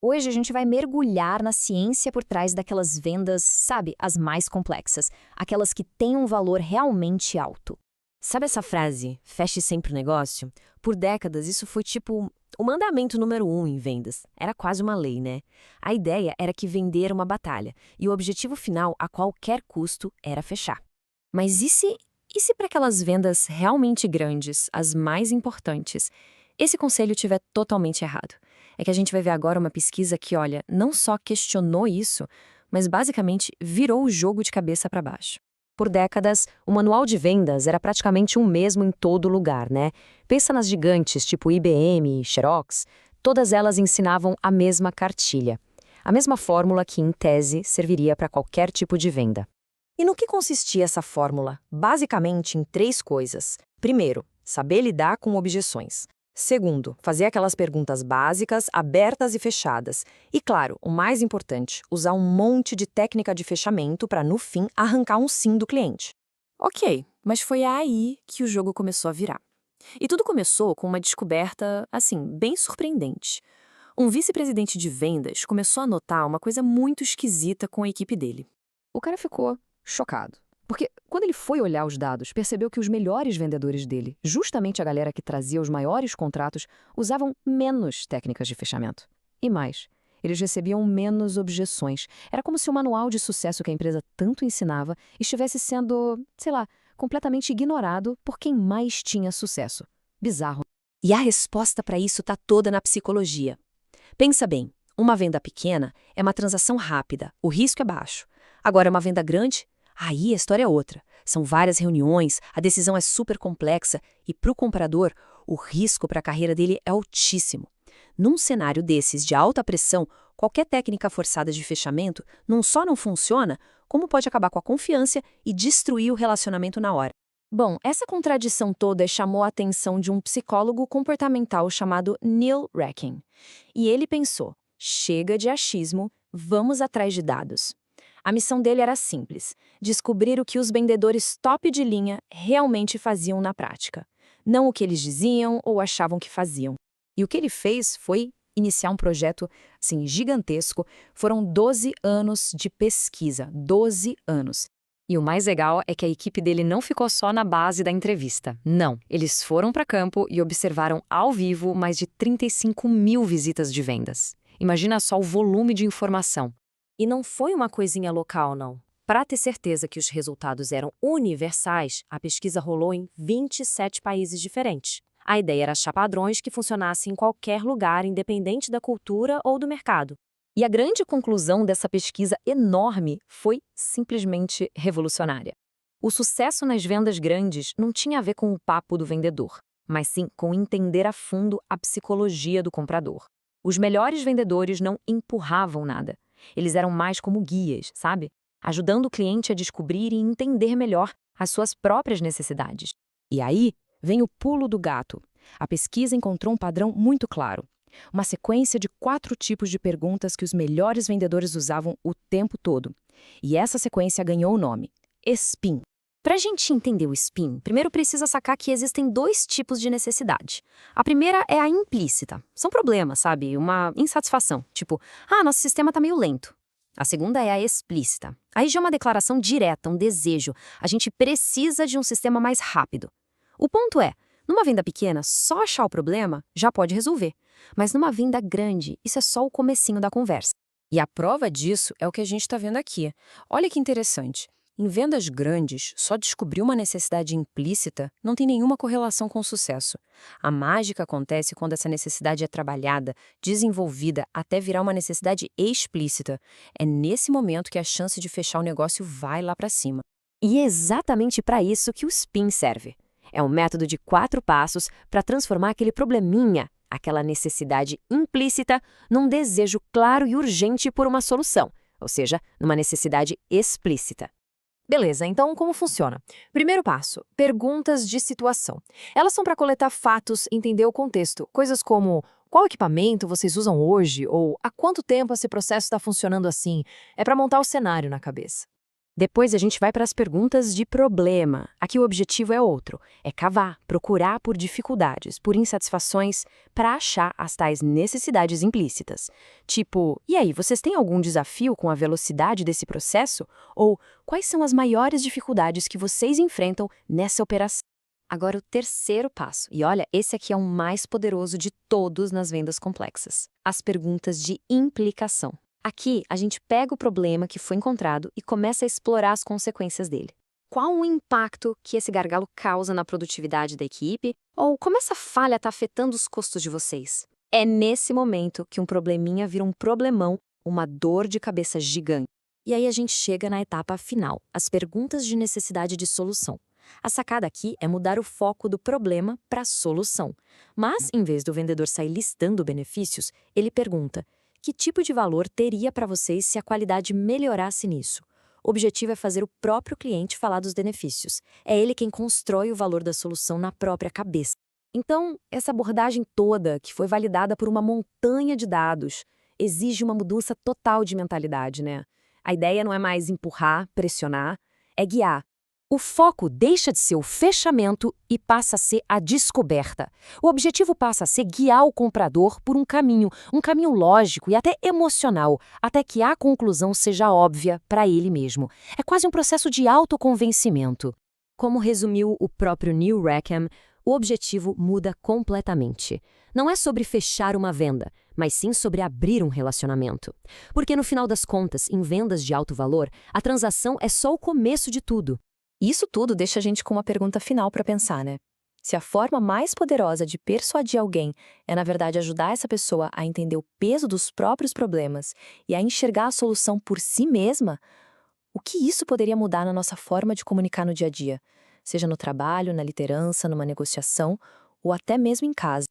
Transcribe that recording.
Hoje a gente vai mergulhar na ciência por trás daquelas vendas, sabe, as mais complexas, aquelas que têm um valor realmente alto. Sabe essa frase, feche sempre o negócio? Por décadas, isso foi tipo o mandamento número 1 em vendas. Era quase uma lei, né? A ideia era que vender era uma batalha, e o objetivo final, a qualquer custo, era fechar. Mas e se para aquelas vendas realmente grandes, as mais importantes, esse conselho estiver totalmente errado? É que a gente vai ver agora uma pesquisa que, olha, não só questionou isso, mas basicamente virou o jogo de cabeça para baixo. Por décadas, o manual de vendas era praticamente o mesmo em todo lugar, né? Pensa nas gigantes tipo IBM, Xerox, todas elas ensinavam a mesma cartilha. A mesma fórmula que, em tese, serviria para qualquer tipo de venda. E no que consistia essa fórmula? Basicamente em 3 coisas. Primeiro, saber lidar com objeções. Segundo, fazer aquelas perguntas básicas, abertas e fechadas. E claro, o mais importante, usar um monte de técnica de fechamento para, no fim, arrancar um sim do cliente. Ok, mas foi aí que o jogo começou a virar. E tudo começou com uma descoberta, assim, bem surpreendente. Um vice-presidente de vendas começou a notar uma coisa muito esquisita com a equipe dele. O cara ficou chocado. Porque quando ele foi olhar os dados, percebeu que os melhores vendedores dele, justamente a galera que trazia os maiores contratos, usavam menos técnicas de fechamento. E mais, eles recebiam menos objeções. Era como se o manual de sucesso que a empresa tanto ensinava estivesse sendo, sei lá, completamente ignorado por quem mais tinha sucesso. Bizarro. E a resposta para isso está toda na psicologia. Pensa bem, uma venda pequena é uma transação rápida, o risco é baixo. Agora, uma venda grande, aí a história é outra. São várias reuniões, a decisão é super complexa e, para o comprador, o risco para a carreira dele é altíssimo. Num cenário desses de alta pressão, qualquer técnica forçada de fechamento não só não funciona, como pode acabar com a confiança e destruir o relacionamento na hora. Bom, essa contradição toda chamou a atenção de um psicólogo comportamental chamado Neil Rackin. E ele pensou: chega de achismo, vamos atrás de dados. A missão dele era simples: descobrir o que os vendedores top de linha realmente faziam na prática, não o que eles diziam ou achavam que faziam. E o que ele fez foi iniciar um projeto, assim, gigantesco. Foram 12 anos de pesquisa, 12 anos. E o mais legal é que a equipe dele não ficou só na base da entrevista. Não, eles foram para campo e observaram ao vivo mais de 35 mil visitas de vendas. Imagina só o volume de informação. E não foi uma coisinha local, não. Para ter certeza que os resultados eram universais, a pesquisa rolou em 27 países diferentes. A ideia era achar padrões que funcionassem em qualquer lugar, independente da cultura ou do mercado. E a grande conclusão dessa pesquisa enorme foi simplesmente revolucionária. O sucesso nas vendas grandes não tinha a ver com o papo do vendedor, mas sim com entender a fundo a psicologia do comprador. Os melhores vendedores não empurravam nada. Eles eram mais como guias, sabe? Ajudando o cliente a descobrir e entender melhor as suas próprias necessidades. E aí vem o pulo do gato. A pesquisa encontrou um padrão muito claro. Uma sequência de 4 tipos de perguntas que os melhores vendedores usavam o tempo todo. E essa sequência ganhou o nome: SPIN. Para a gente entender o SPIN, primeiro precisa sacar que existem 2 tipos de necessidade. A primeira é a implícita. São problemas, sabe? Uma insatisfação. Tipo, nosso sistema está meio lento. A segunda é a explícita. Aí já é uma declaração direta, um desejo. A gente precisa de um sistema mais rápido. O ponto é, numa venda pequena, só achar o problema já pode resolver. Mas numa venda grande, isso é só o comecinho da conversa. E a prova disso é o que a gente está vendo aqui. Olha que interessante. Em vendas grandes, só descobrir uma necessidade implícita não tem nenhuma correlação com o sucesso. A mágica acontece quando essa necessidade é trabalhada, desenvolvida, até virar uma necessidade explícita. É nesse momento que a chance de fechar o negócio vai lá para cima. E é exatamente para isso que o SPIN serve. É um método de 4 passos para transformar aquele probleminha, aquela necessidade implícita, num desejo claro e urgente por uma solução, ou seja, numa necessidade explícita. Beleza, então como funciona? Primeiro passo, perguntas de situação. Elas são para coletar fatos, entender o contexto. Coisas como: qual equipamento vocês usam hoje? Ou há quanto tempo esse processo está funcionando assim? É para montar o cenário na cabeça. Depois a gente vai para as perguntas de problema. Aqui o objetivo é outro, é cavar, procurar por dificuldades, por insatisfações, para achar as tais necessidades implícitas. Tipo, e aí, vocês têm algum desafio com a velocidade desse processo? Ou quais são as maiores dificuldades que vocês enfrentam nessa operação? Agora o terceiro passo, e olha, esse aqui é o mais poderoso de todos nas vendas complexas. As perguntas de implicação. Aqui, a gente pega o problema que foi encontrado e começa a explorar as consequências dele. Qual o impacto que esse gargalo causa na produtividade da equipe? Ou como essa falha está afetando os custos de vocês? É nesse momento que um probleminha vira um problemão, uma dor de cabeça gigante. E aí a gente chega na etapa final, as perguntas de necessidade de solução. A sacada aqui é mudar o foco do problema para a solução. Mas, em vez do vendedor sair listando benefícios, ele pergunta: que tipo de valor teria para vocês se a qualidade melhorasse nisso? O objetivo é fazer o próprio cliente falar dos benefícios. É ele quem constrói o valor da solução na própria cabeça. Então, essa abordagem toda, que foi validada por uma montanha de dados, exige uma mudança total de mentalidade, né? A ideia não é mais empurrar, pressionar, é guiar. O foco deixa de ser o fechamento e passa a ser a descoberta. O objetivo passa a ser guiar o comprador por um caminho lógico e até emocional, até que a conclusão seja óbvia para ele mesmo. É quase um processo de autoconvencimento. Como resumiu o próprio Neil Rackham, o objetivo muda completamente. Não é sobre fechar uma venda, mas sim sobre abrir um relacionamento. Porque no final das contas, em vendas de alto valor, a transação é só o começo de tudo. Isso tudo deixa a gente com uma pergunta final para pensar, né? Se a forma mais poderosa de persuadir alguém é, na verdade, ajudar essa pessoa a entender o peso dos próprios problemas e a enxergar a solução por si mesma, o que isso poderia mudar na nossa forma de comunicar no dia a dia? Seja no trabalho, na liderança, numa negociação ou até mesmo em casa.